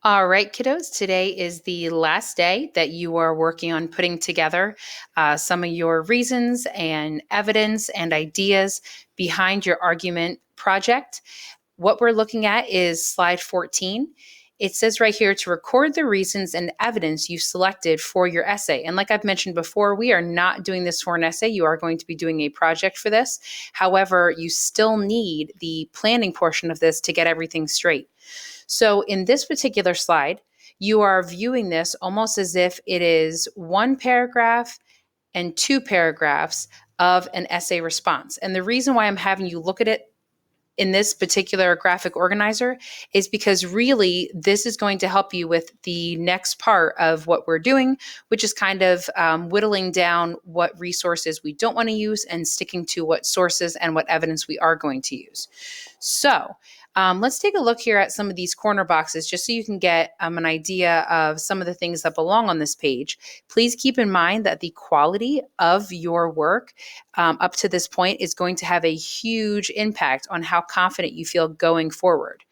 All right, kiddos, today is the last day that you are working on putting together some of your reasons and evidence and ideas behind your argument project. What we're looking at is slide 14. It says right here to record the reasons and evidence you selected for your essay. And like I've mentioned before, we are not doing this for an essay. You are going to be doing a project for this. However, you still need the planning portion of this to get everything straight. So in this particular slide, you are viewing this almost as if it is one paragraph and two paragraphs of an essay response. And the reason why I'm having you look at it in this particular graphic organizer is because really this is going to help you with the next part of what we're doing, which is kind of whittling down what resources we don't want to use and sticking to what sources and what evidence we are going to use. So let's take a look here at some of these corner boxes just so you can get an idea of some of the things that belong on this page. Please keep in mind that the quality of your work up to this point is going to have a huge impact on how confident you feel going forward.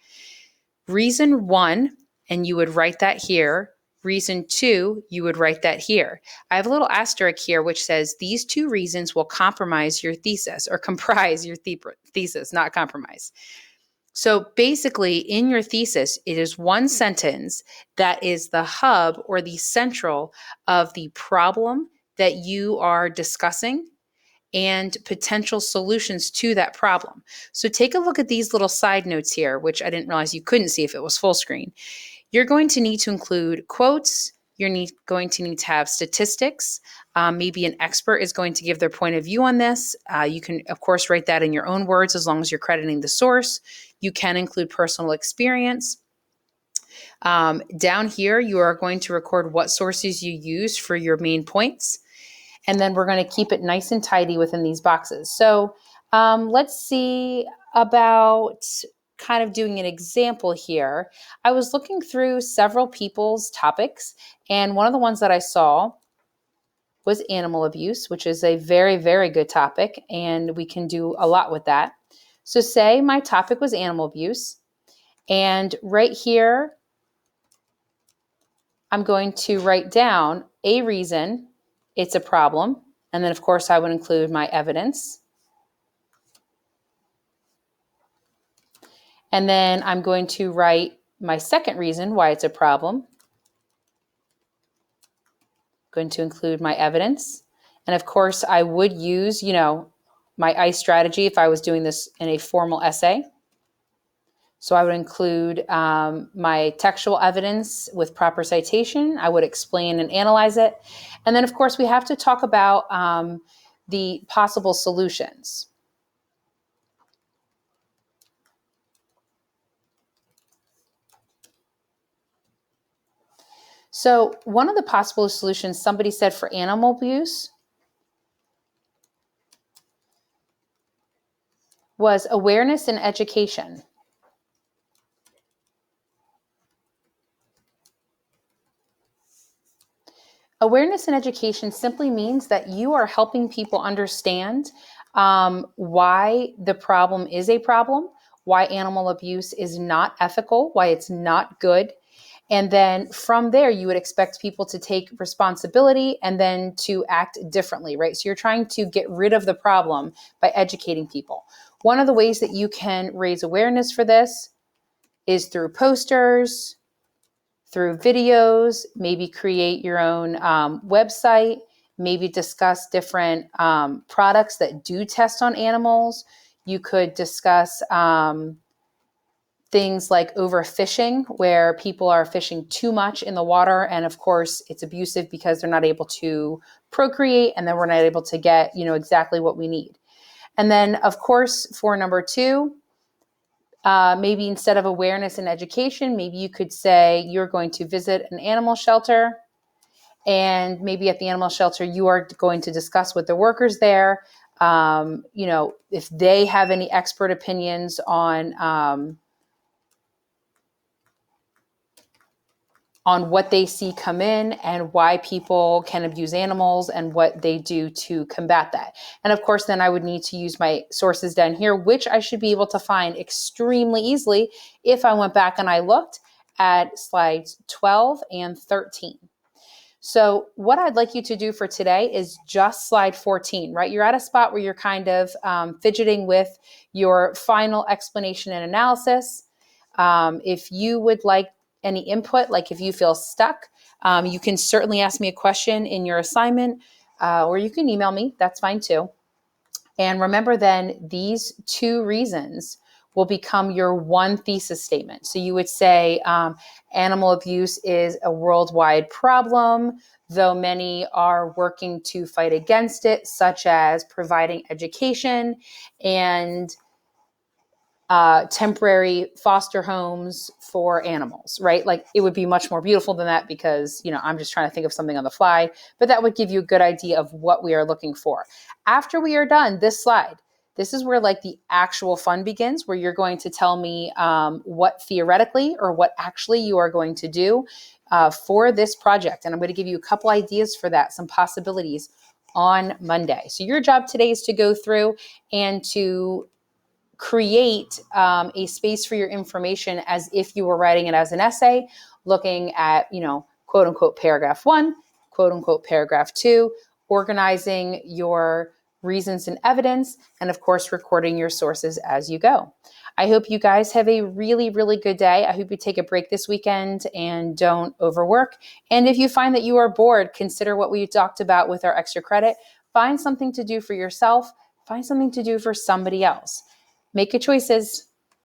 Reason 1, and you would write that here. Reason 2, you would write that here. I have a little asterisk here which says these 2 reasons will compromise your thesis or comprise your thesis, not compromise. So basically, in your thesis, it is one sentence that is the hub or the central of the problem that you are discussing and potential solutions to that problem. So take a look at these little side notes here, which I didn't realize you couldn't see if it was full screen. You're going to need to include quotes. You're going to need to have statistics. Maybe an expert is going to give their point of view on this. You can, of course, write that in your own words as long as you're crediting the source. You can include personal experience. Down here, you are going to record what sources you use for your main points. And then we're going to keep it nice and tidy within these boxes. So let's see about kind of doing an example here. I was looking through several people's topics, and one of the ones that I saw was animal abuse, which is a very, very good topic, and we can do a lot with that. So say my topic was animal abuse, and right here, I'm going to write down a reason it's a problem, and then of course I would include my evidence. And then I'm going to write my second reason why it's a problem. I'm going to include my evidence. And of course, I would use, my ICE strategy if I was doing this in a formal essay. So I would include my textual evidence with proper citation. I would explain and analyze it. And then, of course, we have to talk about the possible solutions. So one of the possible solutions somebody said for animal abuse was awareness and education. Awareness and education simply means that you are helping people understand why the problem is a problem, why animal abuse is not ethical, why it's not good. And then from there, you would expect people to take responsibility and then to act differently, right? So you're trying to get rid of the problem by educating people. One of the ways that you can raise awareness for this is through posters, through videos, maybe create your own website, maybe discuss different products that do test on animals. You could discuss things like overfishing, where people are fishing too much in the water. And of course, it's abusive because they're not able to procreate, and then we're not able to get, exactly what we need. And then, of course, for number 2, maybe instead of awareness and education, maybe you could say you're going to visit an animal shelter, and maybe at the animal shelter, you are going to discuss with the workers there, if they have any expert opinions on what they see come in and why people can abuse animals and what they do to combat that. And of course, then I would need to use my sources down here, which I should be able to find extremely easily if I went back and I looked at slides 12 and 13. So what I'd like you to do for today is just slide 14, right? You're at a spot where you're kind of fidgeting with your final explanation and analysis. If you would like any input, like if you feel stuck, you can certainly ask me a question in your assignment, or you can email me. That's fine too. And remember then, these two reasons will become your one thesis statement. So you would say animal abuse is a worldwide problem, though many are working to fight against it, such as providing education and temporary foster homes for animals, right? Like it would be much more beautiful than that because, I'm just trying to think of something on the fly, but that would give you a good idea of what we are looking for. After we are done this slide, this is where like the actual fun begins, where you're going to tell me what theoretically or what actually you are going to do for this project. And I'm going to give you a couple ideas for that, some possibilities on Monday. So your job today is to go through and to create a space for your information as if you were writing it as an essay, looking at, quote unquote, paragraph 1, quote unquote, paragraph 2, organizing your reasons and evidence, and of course, recording your sources as you go. I hope you guys have a really, really good day. I hope you take a break this weekend and don't overwork. And if you find that you are bored, consider what we talked about with our extra credit. Find something to do for yourself, find something to do for somebody else. Make good choices.